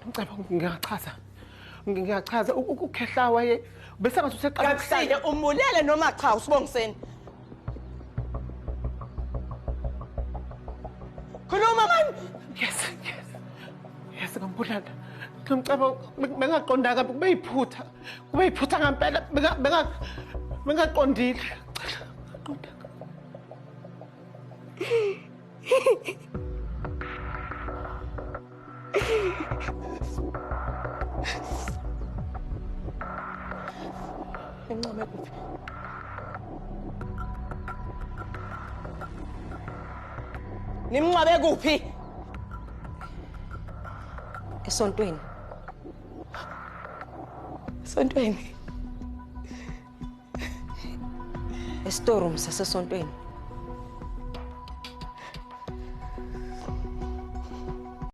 Nomcebo ngingachaza ukhehla waye bese ngathi useqala Gabisile umulele noma cha usibongiseni. Khuluma manje. Yes ngambulala. Nomcebo bengaqonda kabi kube yiphutha ngempela bengaqondile. Enqame kuphi? Nimnqabe kuphi? Esontweni. Esontweni. Estoreroom sasesontweni.